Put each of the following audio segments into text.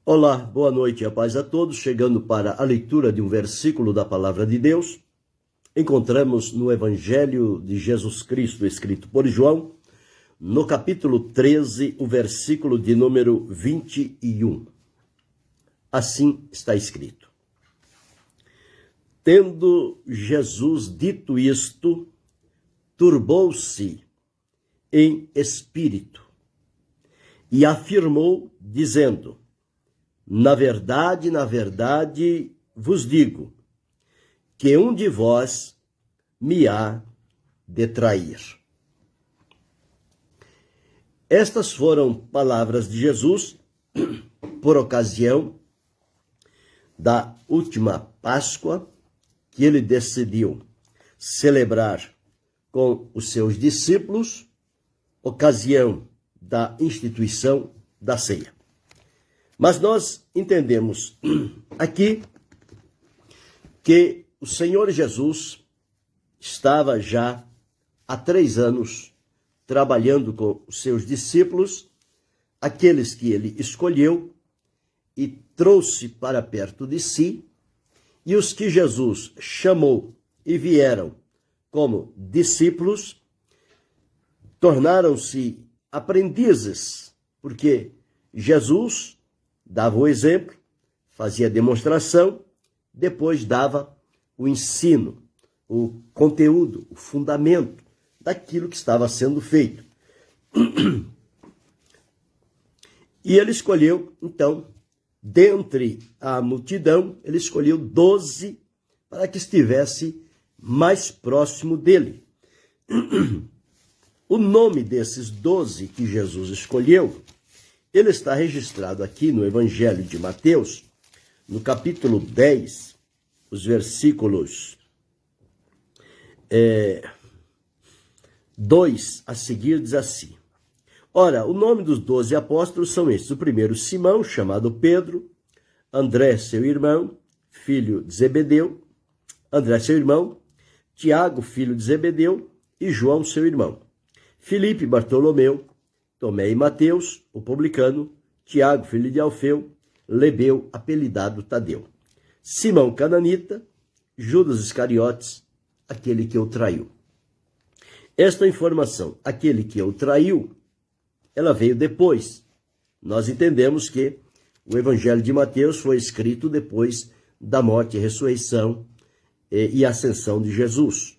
Olá, boa noite e a paz a todos. Chegando para a leitura de um versículo da Palavra de Deus, encontramos no Evangelho de Jesus Cristo, escrito por João, no capítulo 13, o versículo de número 21. Assim está escrito: Tendo Jesus dito isto, turbou-se em espírito e afirmou, dizendo: na verdade, vos digo, que um de vós me há de trair. Estas foram palavras de Jesus por ocasião da última Páscoa, que ele decidiu celebrar com os seus discípulos, ocasião da instituição da ceia. Mas nós entendemos aqui que o Senhor Jesus estava já há 3 anos trabalhando com os seus discípulos, aqueles que ele escolheu e trouxe para perto de si, e os que Jesus chamou e vieram como discípulos, tornaram-se aprendizes, porque Jesus dava o exemplo, fazia a demonstração, depois dava o ensino, o conteúdo, o fundamento daquilo que estava sendo feito. E ele escolheu, então, dentre a multidão, ele escolheu 12 para que estivesse mais próximo dele. O nome desses 12 que Jesus escolheu, ele está registrado aqui no Evangelho de Mateus, no capítulo 10, os versículos 2 a seguir, diz assim: Ora, o nome dos 12 apóstolos são estes: o primeiro, Simão, chamado Pedro; André, seu irmão, filho de Zebedeu; André, seu irmão; Tiago, filho de Zebedeu; e João, seu irmão; Filipe, Bartolomeu; Tomé e Mateus, o publicano; Tiago, filho de Alfeu; Lebeu, apelidado Tadeu; Simão cananita; Judas Iscariotes, aquele que o traiu. Esta informação, aquele que o traiu, ela veio depois. Nós entendemos que o Evangelho de Mateus foi escrito depois da morte, ressurreição e ascensão de Jesus.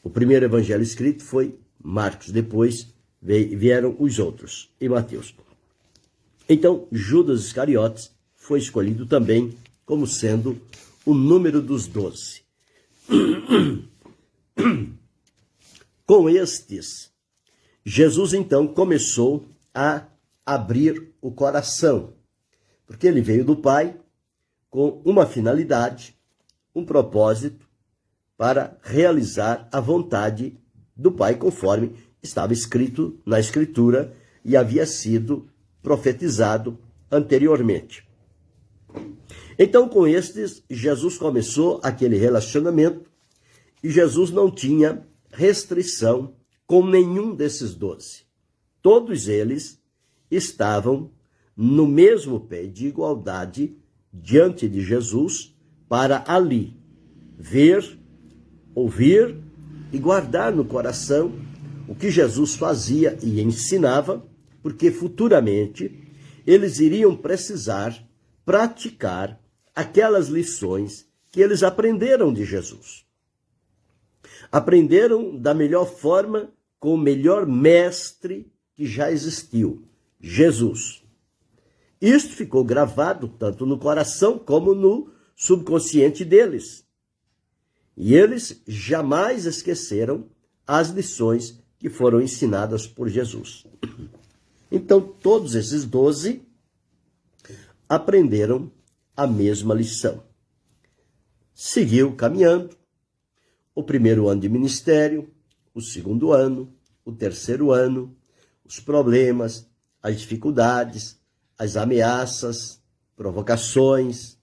O primeiro evangelho escrito foi Marcos, depois vieram os outros, em Mateus. Então, Judas Iscariotes foi escolhido também como sendo o número dos 12. Com estes, Jesus então começou a abrir o coração, porque ele veio do Pai com uma finalidade, um propósito, para realizar a vontade do Pai, conforme estava escrito na Escritura e havia sido profetizado anteriormente. Então, com estes, Jesus começou aquele relacionamento e Jesus não tinha restrição com nenhum desses 12. Todos eles estavam no mesmo pé de igualdade diante de Jesus para ali ver, ouvir e guardar no coração o que Jesus fazia e ensinava, porque futuramente eles iriam precisar praticar aquelas lições que eles aprenderam de Jesus. Aprenderam da melhor forma com o melhor mestre que já existiu, Jesus. Isto ficou gravado tanto no coração como no subconsciente deles. E eles jamais esqueceram as lições que foram ensinadas por Jesus. Então, todos esses 12 aprenderam a mesma lição. Seguiu caminhando o primeiro ano de ministério, o segundo ano, o terceiro ano, os problemas, as dificuldades, as ameaças, provocações,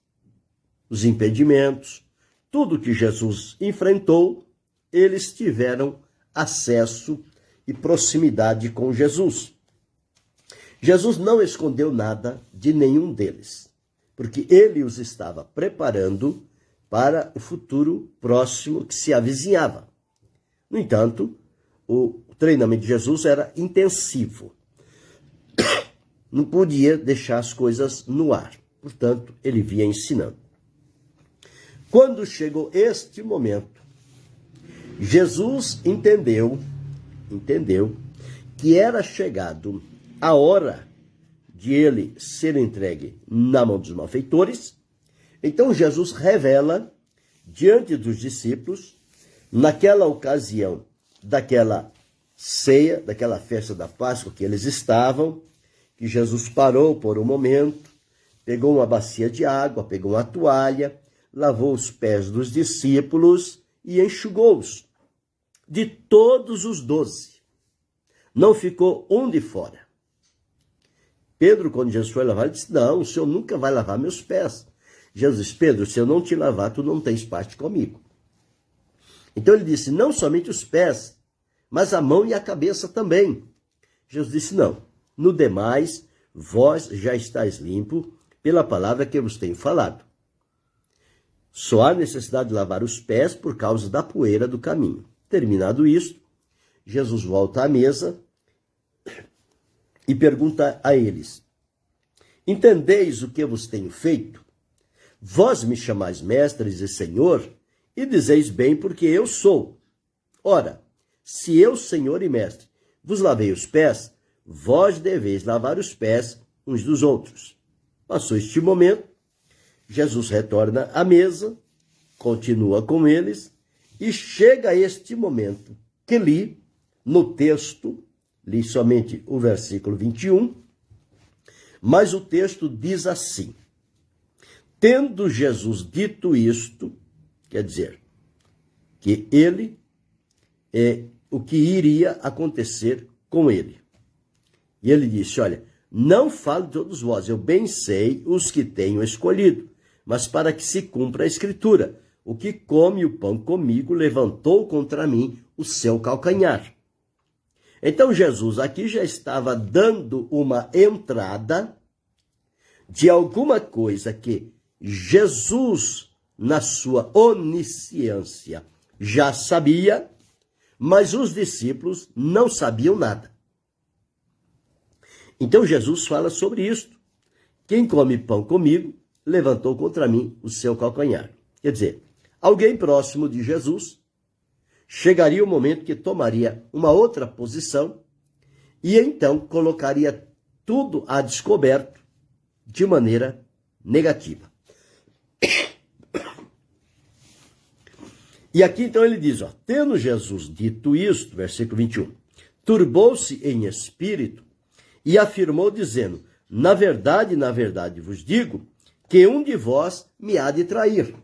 os impedimentos, tudo que Jesus enfrentou, eles tiveram acesso e proximidade com Jesus. Jesus não escondeu nada de nenhum deles, porque ele os estava preparando para o futuro próximo que se avizinhava. No entanto, o treinamento de Jesus era intensivo. Não podia deixar as coisas no ar. Portanto, ele via ensinando. Quando chegou este momento, Jesus entendeu que era chegado a hora de ele ser entregue na mão dos malfeitores. Então Jesus revela diante dos discípulos, naquela ocasião daquela ceia, daquela festa da Páscoa que eles estavam, que Jesus parou por um momento, pegou uma bacia de água, pegou uma toalha, lavou os pés dos discípulos e enxugou-os, de todos os 12. Não ficou um de fora. Pedro, quando Jesus foi lavar, ele disse, não, o Senhor nunca vai lavar meus pés. Jesus disse, Pedro, se eu não te lavar, tu não tens parte comigo. Então ele disse, não somente os pés, mas a mão e a cabeça também. Jesus disse, não, no demais, vós já estáis limpo pela palavra que eu vos tenho falado. Só há necessidade de lavar os pés por causa da poeira do caminho. Terminado isto, Jesus volta à mesa e pergunta a eles, entendeis o que vos tenho feito? Vós me chamais mestres e senhor, e dizeis bem porque eu sou. Ora, se eu, senhor e mestre, vos lavei os pés, vós deveis lavar os pés uns dos outros. Passou este momento, Jesus retorna à mesa, continua com eles, e chega a este momento que li no texto, li somente o versículo 21, mas o texto diz assim, tendo Jesus dito isto, quer dizer, que ele o que iria acontecer com ele. E ele disse, olha, não falo de todos vós, eu bem sei os que tenho escolhido, mas para que se cumpra a escritura, o que come o pão comigo levantou contra mim o seu calcanhar. Então Jesus aqui já estava dando uma entrada de alguma coisa que Jesus, na sua onisciência, já sabia, mas os discípulos não sabiam nada. Então Jesus fala sobre isto. Quem come pão comigo, levantou contra mim o seu calcanhar. Quer dizer, alguém próximo de Jesus chegaria o momento que tomaria uma outra posição e então colocaria tudo a descoberto de maneira negativa. E aqui então ele diz, tendo Jesus dito isto, versículo 21, turbou-se em espírito e afirmou dizendo, na verdade vos digo, que um de vós me há de trair.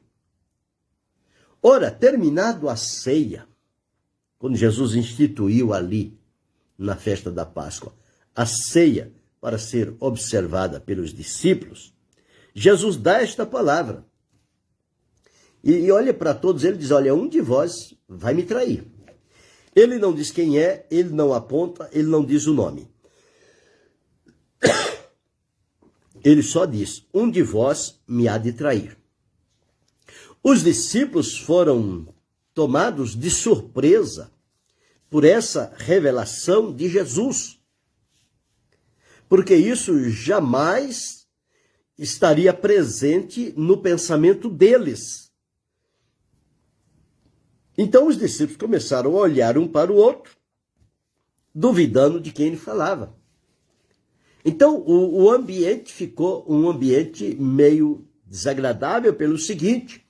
Ora, terminado a ceia, quando Jesus instituiu ali, na festa da Páscoa, a ceia para ser observada pelos discípulos, Jesus dá esta palavra. E olha para todos, ele diz, olha, um de vós vai me trair. Ele não diz quem é, ele não aponta, ele não diz o nome. Ele só diz, um de vós me há de trair. Os discípulos foram tomados de surpresa por essa revelação de Jesus, porque isso jamais estaria presente no pensamento deles. Então os discípulos começaram a olhar um para o outro, duvidando de quem ele falava. Então o ambiente ficou um ambiente meio desagradável pelo seguinte,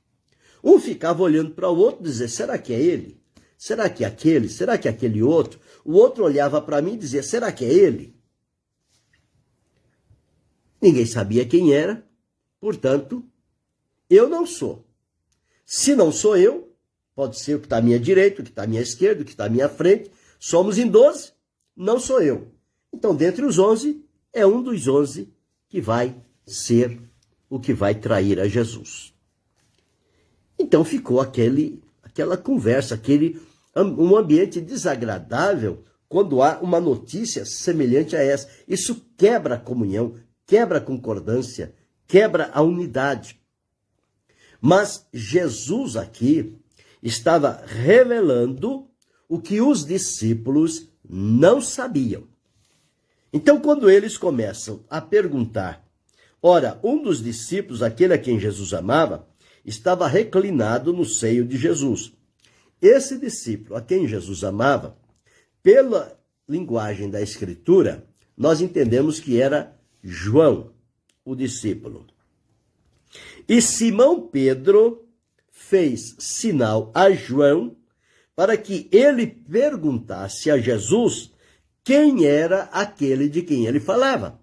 um ficava olhando para o outro e dizia, será que é ele? Será que é aquele? Será que é aquele outro? O outro olhava para mim e dizia, será que é ele? Ninguém sabia quem era, portanto, eu não sou. Se não sou eu, pode ser o que está à minha direita, o que está à minha esquerda, o que está à minha frente, somos em 12, não sou eu. Então, dentre os 11, é um dos 11 que vai ser o que vai trair a Jesus. Então ficou aquela conversa, um ambiente desagradável quando há uma notícia semelhante a essa. Isso quebra a comunhão, quebra a concordância, quebra a unidade. Mas Jesus aqui estava revelando o que os discípulos não sabiam. Então, quando eles começam a perguntar, ora, um dos discípulos, aquele a quem Jesus amava, estava reclinado no seio de Jesus. Esse discípulo a quem Jesus amava, pela linguagem da Escritura, nós entendemos que era João, o discípulo. E Simão Pedro fez sinal a João para que ele perguntasse a Jesus quem era aquele de quem ele falava.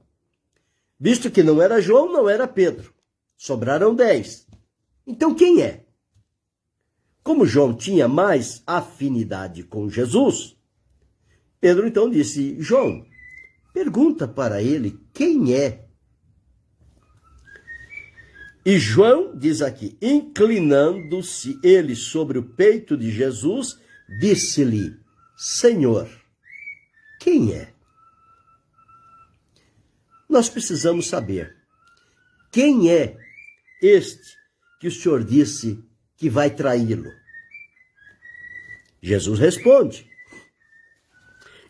Visto que não era João, não era Pedro. Sobraram 10. Então quem é? Como João tinha mais afinidade com Jesus, Pedro então disse, João, pergunta para ele quem é. E João diz aqui, inclinando-se ele sobre o peito de Jesus, disse-lhe, Senhor, quem é? Nós precisamos saber quem é este que o Senhor disse que vai traí-lo. Jesus responde.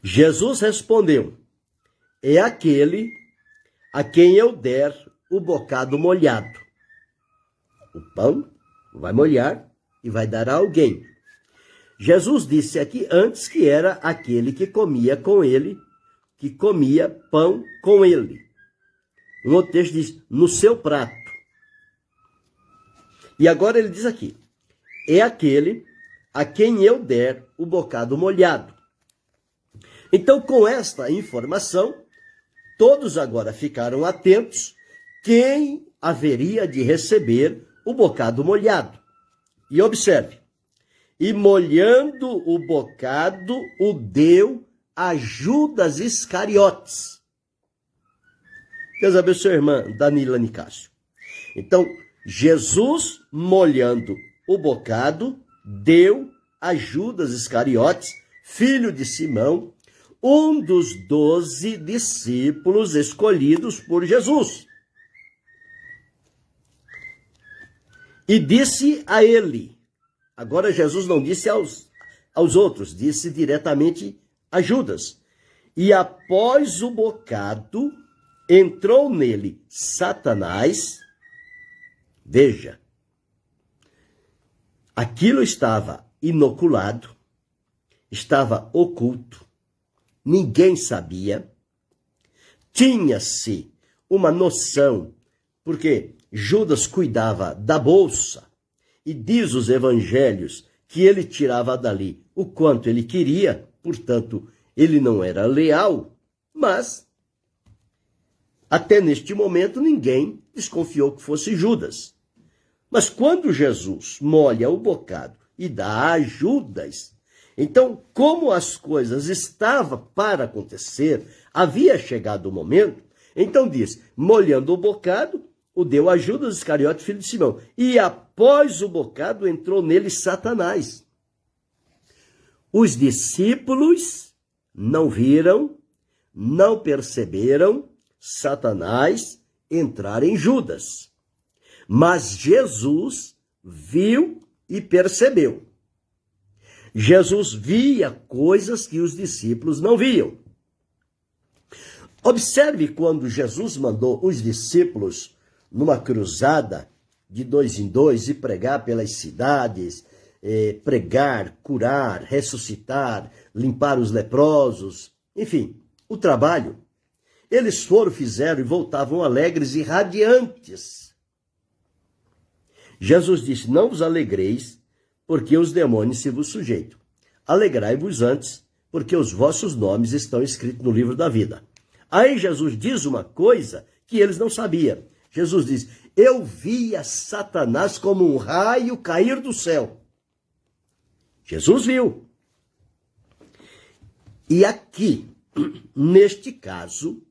Jesus respondeu, é aquele a quem eu der o bocado molhado. O pão vai molhar e vai dar a alguém. Jesus disse aqui antes que era aquele que comia com ele, que comia pão com ele. Um outro texto diz, no seu prato. E agora ele diz aqui, é aquele a quem eu der o bocado molhado. Então, com esta informação, todos agora ficaram atentos quem haveria de receber o bocado molhado. E observe, e molhando o bocado, o deu a Judas Iscariotes. Deus abençoe a irmã Danila Nicásio. Então, Jesus, molhando o bocado, deu a Judas Iscariotes, filho de Simão, um dos 12 discípulos escolhidos por Jesus. E disse a ele, agora Jesus não disse aos outros, disse diretamente a Judas. E após o bocado, entrou nele Satanás. Veja, aquilo estava inoculado, estava oculto, ninguém sabia, tinha-se uma noção, porque Judas cuidava da bolsa, e diz os evangelhos que ele tirava dali o quanto ele queria, portanto, ele não era leal, mas até neste momento ninguém desconfiou que fosse Judas. Mas quando Jesus molha o bocado e dá a Judas, então, como as coisas estavam para acontecer, havia chegado o momento, então diz, molhando o bocado, o deu a Judas Iscariote, filho de Simão. E após o bocado entrou nele Satanás. Os discípulos não viram, não perceberam Satanás entrar em Judas. Mas Jesus viu e percebeu. Jesus via coisas que os discípulos não viam. Observe quando Jesus mandou os discípulos numa cruzada de 2 em 2 e pregar pelas cidades, pregar, curar, ressuscitar, limpar os leprosos, enfim, o trabalho. Eles foram, fizeram e voltavam alegres e radiantes. Jesus disse, não vos alegreis, porque os demônios se vos sujeitam. Alegrai-vos antes, porque os vossos nomes estão escritos no livro da vida. Aí Jesus diz uma coisa que eles não sabiam. Jesus diz, eu via Satanás como um raio cair do céu. Jesus viu. E aqui, neste caso,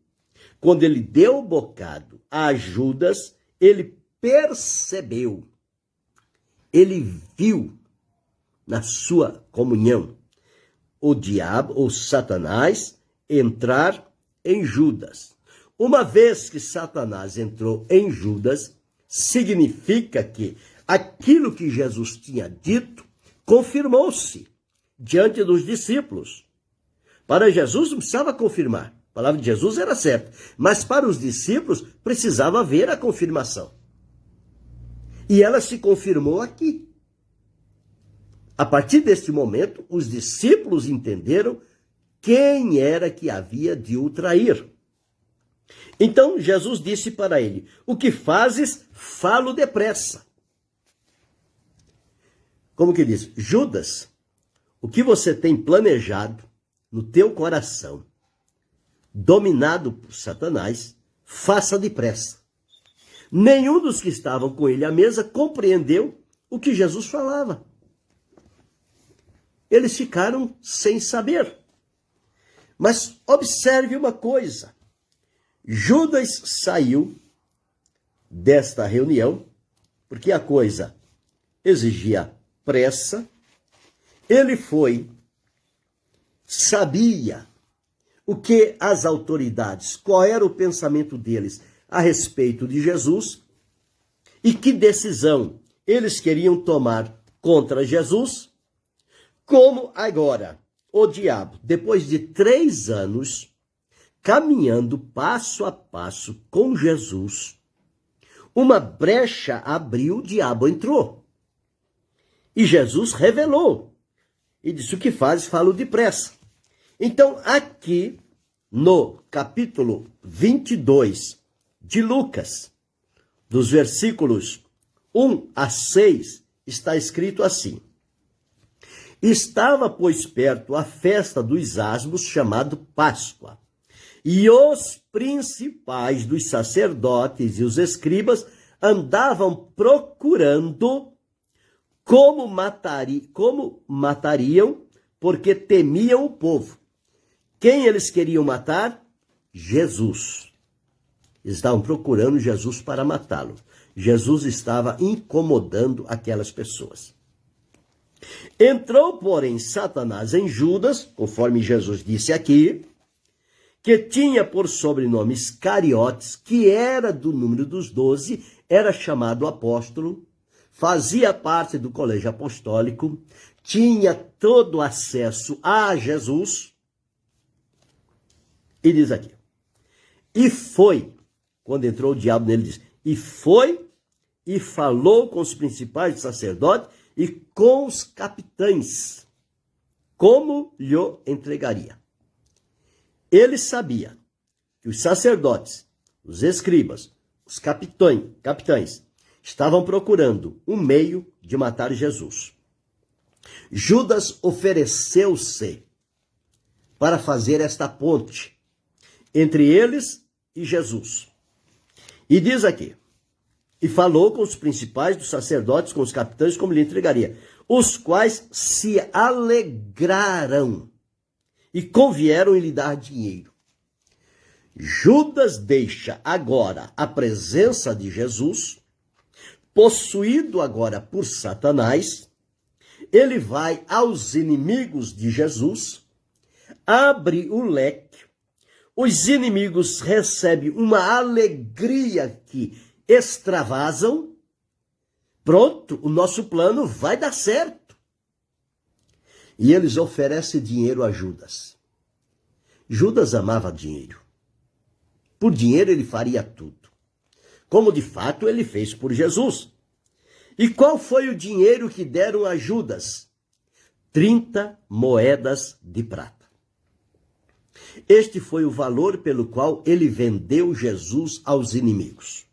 quando ele deu o bocado a Judas, ele percebeu, ele viu na sua comunhão o diabo, ou Satanás, entrar em Judas. Uma vez que Satanás entrou em Judas, significa que aquilo que Jesus tinha dito confirmou-se diante dos discípulos. Para Jesus não precisava confirmar. A palavra de Jesus era certa. Mas para os discípulos precisava haver a confirmação. E ela se confirmou aqui. A partir deste momento, os discípulos entenderam quem era que havia de o trair. Então Jesus disse para ele: o que fazes, falo depressa. Como que diz? Judas, o que você tem planejado no teu coração, dominado por Satanás, faça depressa. Nenhum dos que estavam com ele à mesa compreendeu o que Jesus falava. Eles ficaram sem saber. Mas observe uma coisa. Judas saiu desta reunião, porque a coisa exigia pressa. Ele foi, sabia o que as autoridades, qual era o pensamento deles a respeito de Jesus e que decisão eles queriam tomar contra Jesus. Como agora o diabo, depois de 3 anos, caminhando passo a passo com Jesus, uma brecha abriu, o diabo entrou. E Jesus revelou. E disse: o que fazes, falo depressa. Então, aqui no capítulo 22 de Lucas, dos versículos 1 a 6, está escrito assim: estava, pois, perto a festa dos asmos, chamado Páscoa. E os principais dos sacerdotes e os escribas andavam procurando como matariam, porque temiam o povo. Quem eles queriam matar? Jesus. Estavam procurando Jesus para matá-lo. Jesus estava incomodando aquelas pessoas. Entrou, porém, Satanás em Judas, conforme Jesus disse aqui, que tinha por sobrenome Iscariotes, que era do número dos 12, era chamado apóstolo, fazia parte do colégio apostólico, tinha todo acesso a Jesus. E diz aqui: e foi, quando entrou o diabo nele, diz: e foi e falou com os principais sacerdotes e com os capitães, como lhe entregaria. Ele sabia que os sacerdotes, os escribas, os capitães, estavam procurando um meio de matar Jesus. Judas ofereceu-se para fazer esta ponte entre eles e Jesus. E diz aqui: e falou com os principais dos sacerdotes, com os capitães, como lhe entregaria, os quais se alegraram e convieram em lhe dar dinheiro. Judas deixa agora a presença de Jesus, possuído agora por Satanás. Ele vai aos inimigos de Jesus, abre o leque, os inimigos recebem uma alegria que extravasam. Pronto, o nosso plano vai dar certo. E eles oferecem dinheiro a Judas. Judas amava dinheiro. Por dinheiro ele faria tudo. Como de fato ele fez por Jesus. E qual foi o dinheiro que deram a Judas? 30 moedas de prata. Este foi o valor pelo qual ele vendeu Jesus aos inimigos,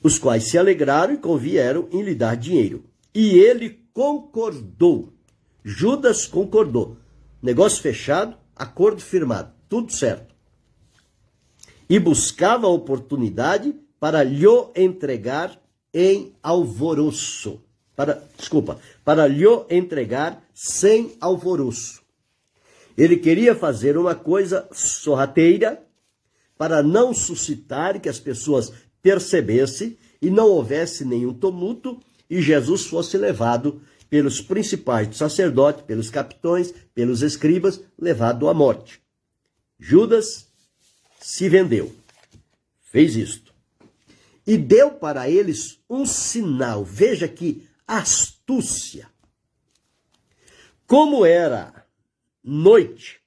os quais se alegraram e convieram em lhe dar dinheiro. E ele concordou. Judas concordou. Negócio fechado, acordo firmado, tudo certo. E buscava a oportunidade para lhe entregar em alvoroço. Para lhe entregar sem alvoroço. Ele queria fazer uma coisa sorrateira para não suscitar que as pessoas percebessem e não houvesse nenhum tumulto e Jesus fosse levado pelos principais do sacerdote, pelos capitões, pelos escribas, levado à morte. Judas se vendeu, fez isto. E deu para eles um sinal. Veja que astúcia. Como era noite,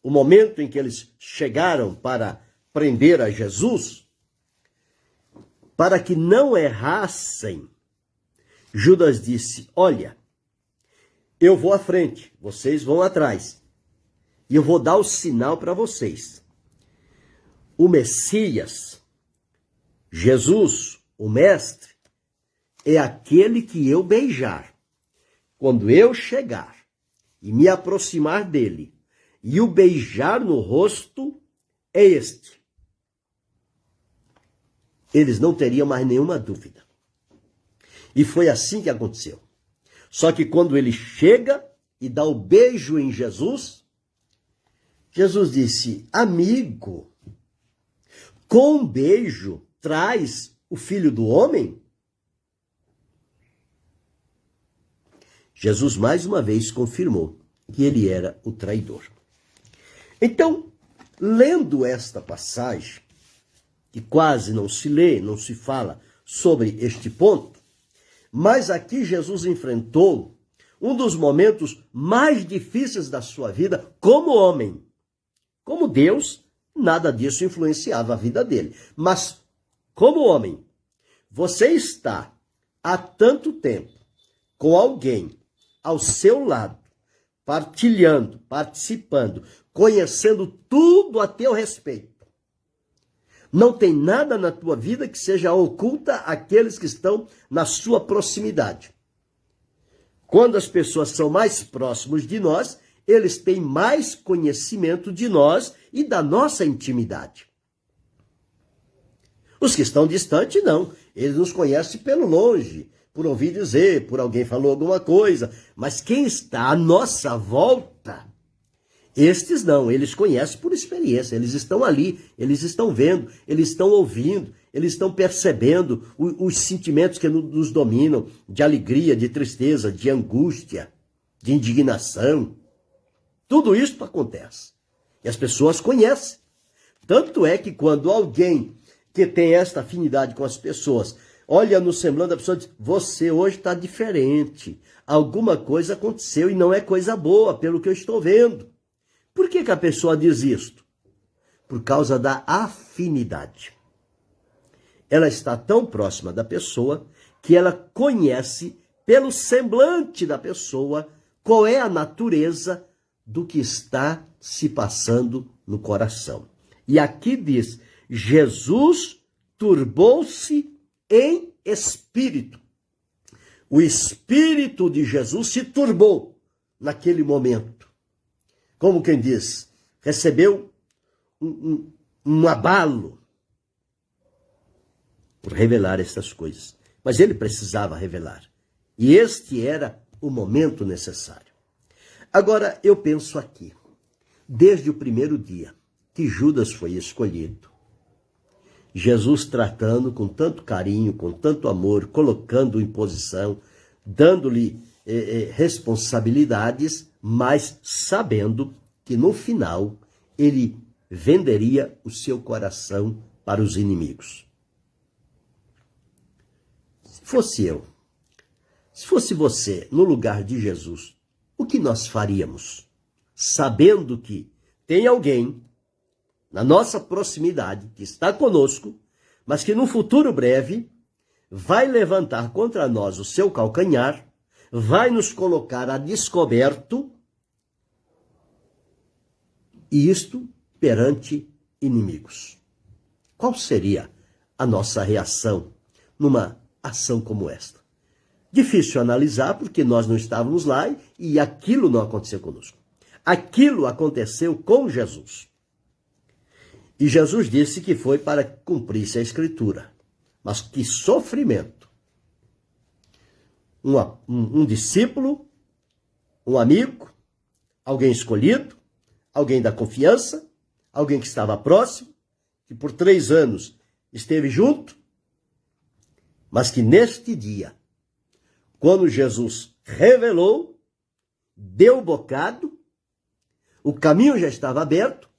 o momento em que eles chegaram para prender a Jesus, para que não errassem, Judas disse: olha, eu vou à frente, vocês vão atrás, e eu vou dar o sinal para vocês. O Messias, Jesus, o Mestre, é aquele que eu beijar. Quando eu chegar e me aproximar dele e o beijar no rosto, é este. Eles não teriam mais nenhuma dúvida. E foi assim que aconteceu. Só que quando ele chega e dá o beijo em Jesus, Jesus disse: amigo, com um beijo traz o Filho do Homem? Jesus mais uma vez confirmou que ele era o traidor. Então, lendo esta passagem, que quase não se lê, não se fala sobre este ponto, mas aqui Jesus enfrentou um dos momentos mais difíceis da sua vida como homem. Como Deus, nada disso influenciava a vida dele. Mas, como homem, você está há tanto tempo com alguém ao seu lado, partilhando, participando, conhecendo tudo a teu respeito. Não tem nada na tua vida que seja oculta àqueles que estão na sua proximidade. Quando as pessoas são mais próximos de nós, eles têm mais conhecimento de nós e da nossa intimidade. Os que estão distantes, não. Eles nos conhecem pelo longe, por ouvir dizer, por alguém falou alguma coisa. Mas quem está à nossa volta, estes não, eles conhecem por experiência. Eles estão ali, eles estão vendo, eles estão ouvindo, eles estão percebendo os sentimentos que nos dominam, de alegria, de tristeza, de angústia, de indignação. Tudo isso acontece. E as pessoas conhecem. Tanto é que quando alguém que tem esta afinidade com as pessoas olha no semblante da pessoa e diz: você hoje está diferente. Alguma coisa aconteceu e não é coisa boa, pelo que eu estou vendo. Por que a pessoa diz isto? Por causa da afinidade. Ela está tão próxima da pessoa que ela conhece pelo semblante da pessoa qual é a natureza do que está se passando no coração. E aqui diz: Jesus turbou-se em espírito. O espírito de Jesus se turbou naquele momento. Como quem diz, recebeu um abalo por revelar essas coisas. Mas ele precisava revelar. E este era o momento necessário. Agora, eu penso aqui, desde o primeiro dia que Judas foi escolhido, Jesus tratando com tanto carinho, com tanto amor, colocando em posição, dando-lhe responsabilidades, mas sabendo que no final ele venderia o seu coração para os inimigos. Se fosse eu, se fosse você no lugar de Jesus, o que nós faríamos? Sabendo que tem alguém na nossa proximidade, que está conosco, mas que no futuro breve vai levantar contra nós o seu calcanhar, vai nos colocar a descoberto, e isto perante inimigos. Qual seria a nossa reação numa ação como esta? Difícil analisar, porque nós não estávamos lá e aquilo não aconteceu conosco. Aquilo aconteceu com Jesus. E Jesus disse que foi para cumprir-se a Escritura. Mas que sofrimento! Um discípulo, um amigo, alguém escolhido, alguém da confiança, alguém que estava próximo, que por 3 anos esteve junto, mas que neste dia, quando Jesus revelou, deu o bocado, o caminho já estava aberto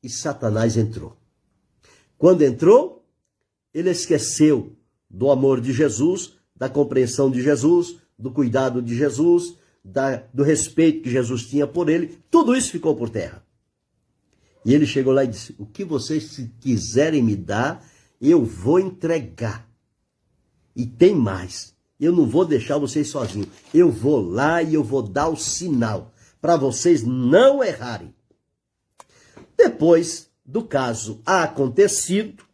e Satanás entrou. Quando entrou, ele esqueceu do amor de Jesus, da compreensão de Jesus, do cuidado de Jesus, do respeito que Jesus tinha por ele. Tudo isso ficou por terra. E ele chegou lá e disse: o que vocês quiserem me dar, eu vou entregar. E tem mais. Eu não vou deixar vocês sozinhos. Eu vou lá e eu vou dar o sinal para vocês não errarem. Depois do caso acontecido,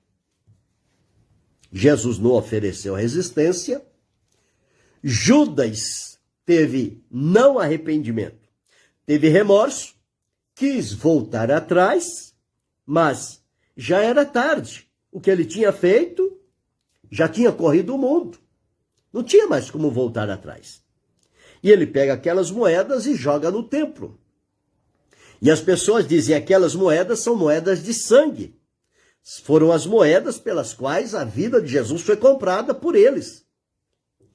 Jesus não ofereceu resistência. Judas teve não arrependimento, teve remorso, quis voltar atrás, mas já era tarde. O que ele tinha feito já tinha corrido o mundo. Não tinha mais como voltar atrás. E ele pega aquelas moedas e joga no templo. E as pessoas dizem: aquelas moedas são moedas de sangue. Foram as moedas pelas quais a vida de Jesus foi comprada por eles,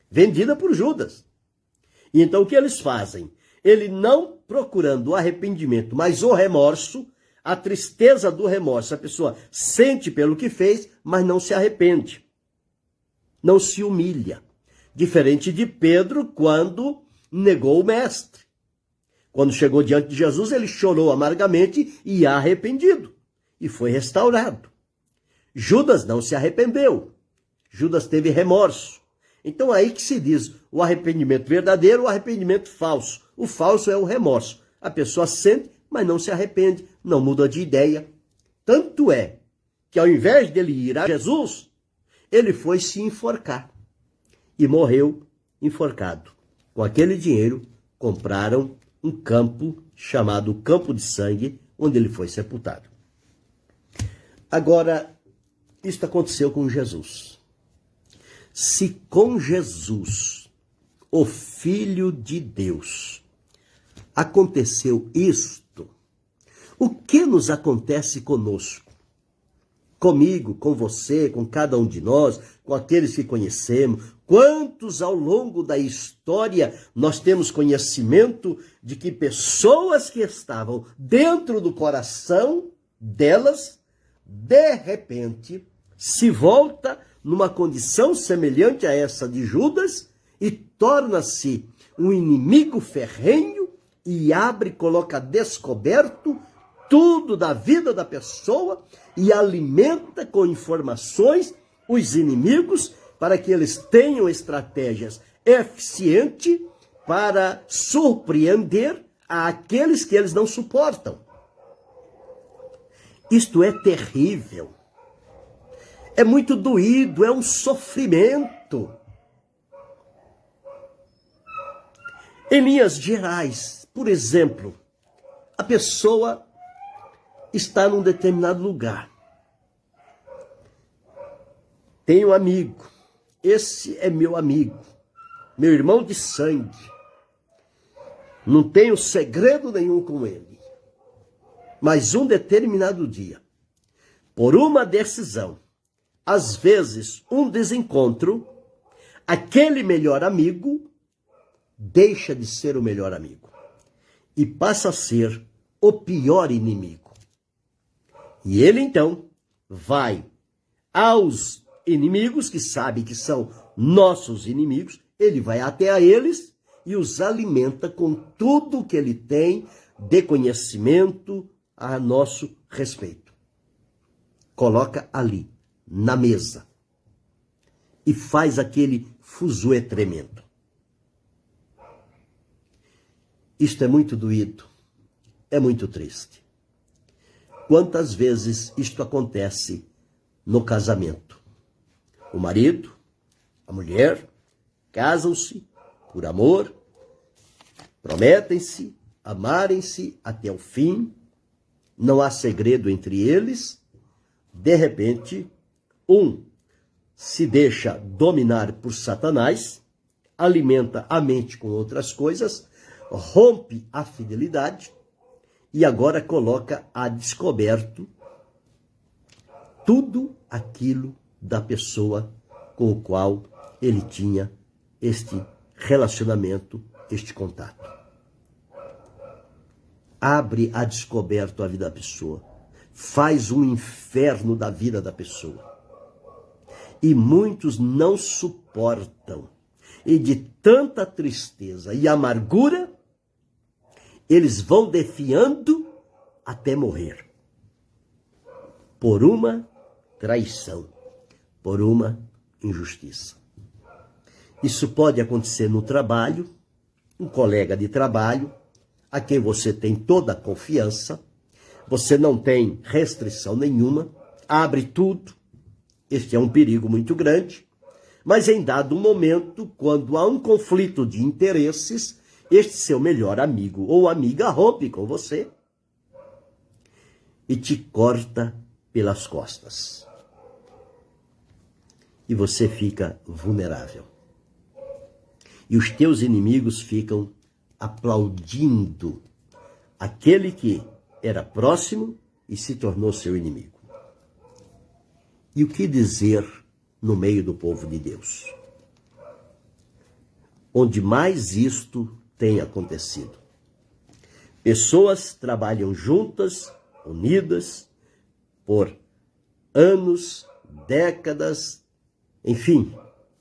vendida por Judas. E então o que eles fazem? Ele não procurando o arrependimento, mas o remorso, a tristeza do remorso. A pessoa sente pelo que fez, mas não se arrepende. Não se humilha. Diferente de Pedro quando negou o mestre. Quando chegou diante de Jesus, ele chorou amargamente e arrependido. E foi restaurado. Judas não se arrependeu. Judas teve remorso. Então aí que se diz o arrependimento verdadeiro, o arrependimento falso. O falso é o remorso. A pessoa sente, mas não se arrepende, não muda de ideia. Tanto é que ao invés dele ir a Jesus, ele foi se enforcar. E morreu enforcado. Com aquele dinheiro, compraram um campo chamado Campo de Sangue, onde ele foi sepultado. Agora, isto aconteceu com Jesus. Se com Jesus, o Filho de Deus, aconteceu isto, o que nos acontece conosco? Comigo, com você, com cada um de nós, com aqueles que conhecemos. Quantos ao longo da história nós temos conhecimento de que pessoas que estavam dentro do coração delas, de repente, se volta numa condição semelhante a essa de Judas e torna-se um inimigo ferrenho e abre, coloca descoberto tudo da vida da pessoa e alimenta com informações os inimigos para que eles tenham estratégias eficientes para surpreender aqueles que eles não suportam. Isto é terrível. É muito doído, é um sofrimento. Em linhas gerais, por exemplo, a pessoa está num determinado lugar. Tem um amigo. Esse é meu amigo, meu irmão de sangue. Não tenho segredo nenhum com ele. Mas um determinado dia, por uma decisão, às vezes um desencontro, aquele melhor amigo deixa de ser o melhor amigo e passa a ser o pior inimigo. E ele então vai aos inimigos, que sabe que são nossos inimigos, ele vai até a eles e os alimenta com tudo que ele tem de conhecimento a nosso respeito. Coloca ali, na mesa, e faz aquele fuzuê tremendo. Isto é muito doído, é muito triste. Quantas vezes isto acontece no casamento? O marido, a mulher, casam-se por amor, prometem-se, amarem-se até o fim, não há segredo entre eles. De repente, um se deixa dominar por Satanás, alimenta a mente com outras coisas, rompe a fidelidade e agora coloca a descoberto tudo aquilo da pessoa com o qual ele tinha este relacionamento este contato. Abre a descoberto a vida da pessoa. Faz um inferno da vida da pessoa. E muitos não suportam. E de tanta tristeza e amargura, eles vão defiando até morrer. Por uma traição, por uma injustiça. Isso pode acontecer no trabalho, um colega de trabalho, a quem você tem toda a confiança, você não tem restrição nenhuma, abre tudo. Este é um perigo muito grande, mas em dado momento, quando há um conflito de interesses, este seu melhor amigo ou amiga rompe com você e te corta pelas costas. E você fica vulnerável. E os teus inimigos ficam aplaudindo aquele que era próximo e se tornou seu inimigo. E o que dizer no meio do povo de Deus? Onde mais isto tem acontecido. Pessoas trabalham juntas, unidas, por anos, décadas, enfim,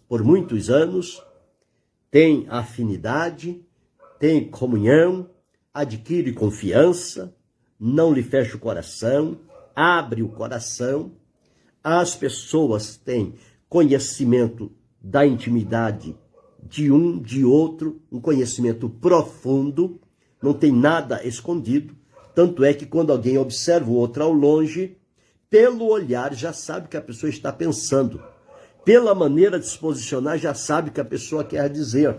por muitos anos, têm afinidade, têm comunhão, adquire confiança, não lhe fecha o coração, abre o coração. As pessoas têm conhecimento da intimidade de um, de outro, um conhecimento profundo, não tem nada escondido. Tanto é que quando alguém observa o outro ao longe, pelo olhar já sabe o que a pessoa está pensando. Pela maneira de se posicionar já sabe o que a pessoa quer dizer.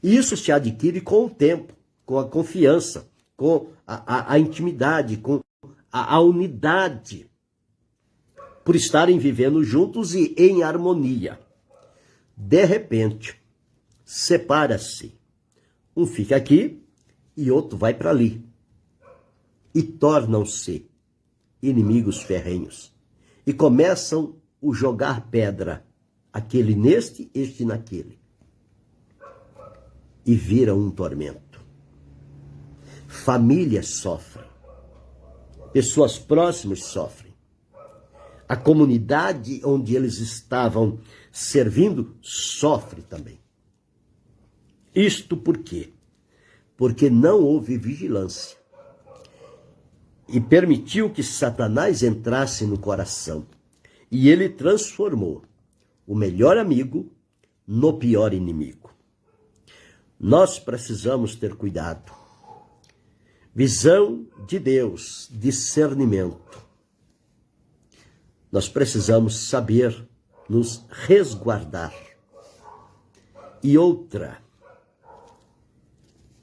E isso se adquire com o tempo, com a confiança, com a intimidade, com a unidade. Por estarem vivendo juntos e em harmonia. De repente, separa-se. Um fica aqui e outro vai para ali. E tornam-se inimigos ferrenhos. E começam a jogar pedra. Aquele neste, este naquele. E vira um tormento. Famílias sofrem. Pessoas próximas sofrem. A comunidade onde eles estavam servindo sofre também. Isto por quê? Porque não houve vigilância. E permitiu que Satanás entrasse no coração. E ele transformou o melhor amigo no pior inimigo. Nós precisamos ter cuidado. Visão de Deus, discernimento. Nós precisamos saber nos resguardar. E outra,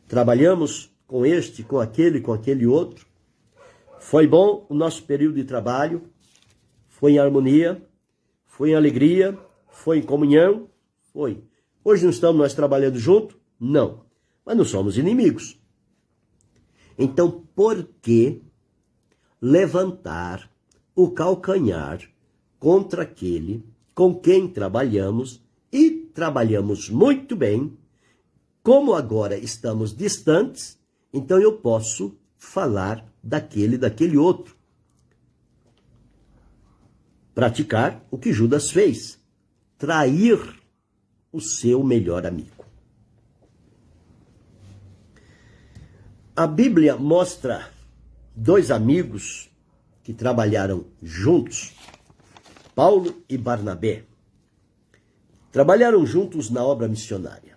trabalhamos com este, com aquele outro. Foi bom o nosso período de trabalho, foi em harmonia, foi em alegria, foi em comunhão, foi. Hoje não estamos nós trabalhando junto? Não, mas não somos inimigos. Então, por que levantar o calcanhar contra aquele com quem trabalhamos e trabalhamos muito bem? Como agora estamos distantes, então eu posso falar daquele outro. Praticar o que Judas fez, trair o seu melhor amigo. A Bíblia mostra dois amigos que trabalharam juntos, Paulo e Barnabé. Trabalharam juntos na obra missionária.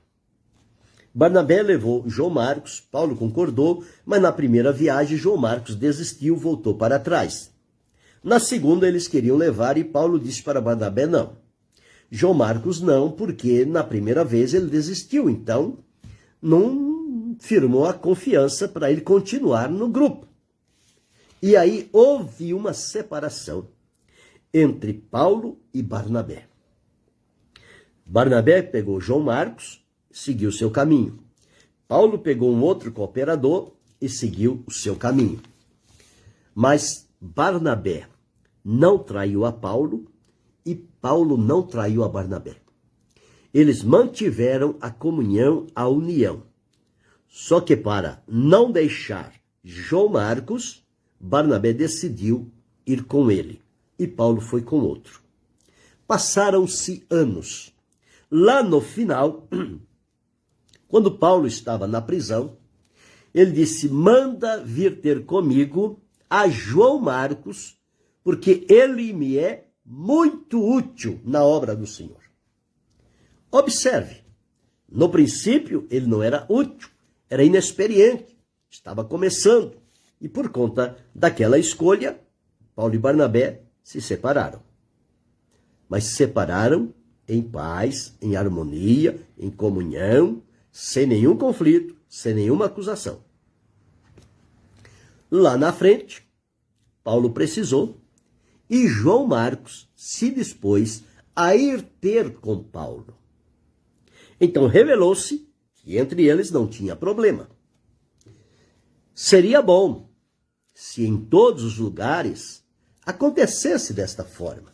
Barnabé levou João Marcos, Paulo concordou, mas na primeira viagem João Marcos desistiu, voltou para trás. Na segunda eles queriam levar e Paulo disse para Barnabé não. João Marcos não, porque na primeira vez ele desistiu, então não firmou a confiança para ele continuar no grupo. E aí houve uma separação entre Paulo e Barnabé. Barnabé pegou João Marcos, seguiu seu caminho. Paulo pegou um outro cooperador e seguiu o seu caminho. Mas Barnabé não traiu a Paulo e Paulo não traiu a Barnabé. Eles mantiveram a comunhão, a união. Só que para não deixar João Marcos, Barnabé decidiu ir com ele e Paulo foi com outro. Passaram-se anos. Lá no final, quando Paulo estava na prisão, ele disse: manda vir ter comigo a João Marcos, porque ele me é muito útil na obra do Senhor. Observe, no princípio ele não era útil, era inexperiente, estava começando. E por conta daquela escolha, Paulo e Barnabé se separaram. Mas se separaram em paz, em harmonia, em comunhão, sem nenhum conflito, sem nenhuma acusação. Lá na frente, Paulo precisou e João Marcos se dispôs a ir ter com Paulo. Então revelou-se que entre eles não tinha problema. Seria bom se em todos os lugares acontecesse desta forma.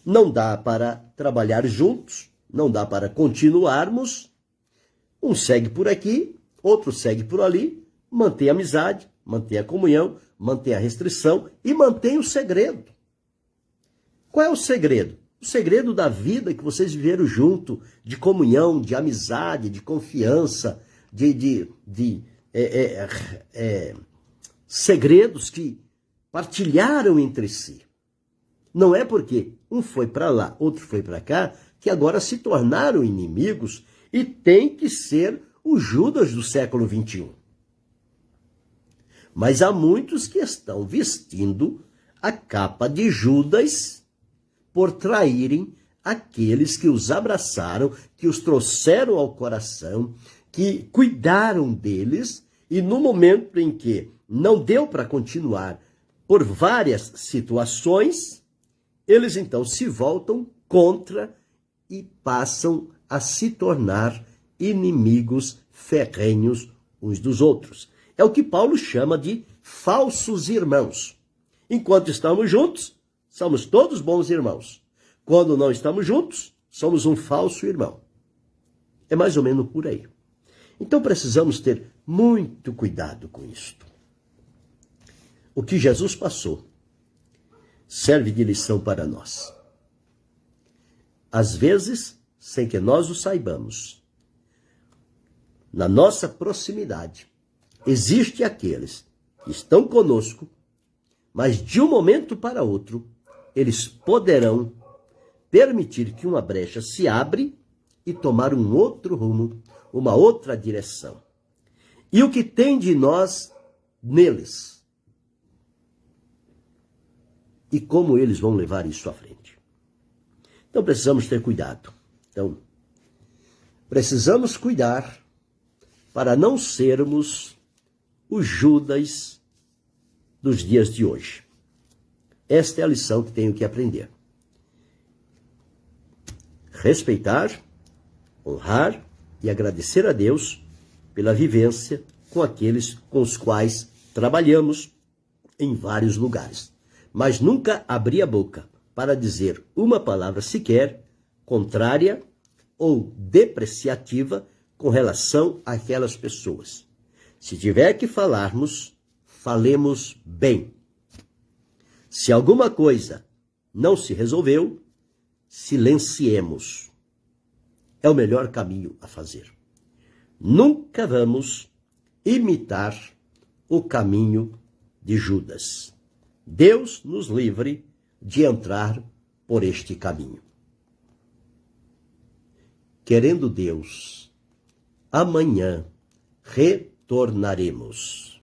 Não dá para trabalhar juntos, não dá para continuarmos. Um segue por aqui, outro segue por ali, mantém a amizade, mantém a comunhão, mantém a restrição e mantém o segredo. Qual é o segredo? O segredo da vida que vocês viveram junto, de comunhão, de amizade, de confiança, de segredos que partilharam entre si. Não é porque um foi para lá, outro foi para cá, que agora se tornaram inimigos e tem que ser o Judas do século XXI. Mas há muitos que estão vestindo a capa de Judas por traírem aqueles que os abraçaram, que os trouxeram ao coração, que cuidaram deles, e no momento em que não deu para continuar por várias situações, eles então se voltam contra e passam a se tornar inimigos ferrenhos uns dos outros. É o que Paulo chama de falsos irmãos. Enquanto estamos juntos, somos todos bons irmãos. Quando não estamos juntos, somos um falso irmão. É mais ou menos por aí. Então precisamos ter muito cuidado com isto. O que Jesus passou serve de lição para nós. Às vezes, sem que nós o saibamos, na nossa proximidade, existem aqueles que estão conosco, mas de um momento para outro, eles poderão permitir que uma brecha se abre e tomar um outro rumo, uma outra direção. E o que tem de nós neles? E como eles vão levar isso à frente? Então precisamos ter cuidado. Então, precisamos cuidar para não sermos os Judas dos dias de hoje. Esta é a lição que tenho que aprender. Respeitar, honrar e agradecer a Deus pela vivência com aqueles com os quais trabalhamos em vários lugares. Mas nunca abrir a boca para dizer uma palavra sequer contrária ou depreciativa com relação àquelas pessoas. Se tiver que falarmos, falemos bem. Se alguma coisa não se resolveu, silenciemos. É o melhor caminho a fazer. Nunca vamos imitar o caminho de Judas. Deus nos livre de entrar por este caminho. Querendo Deus, amanhã retornaremos.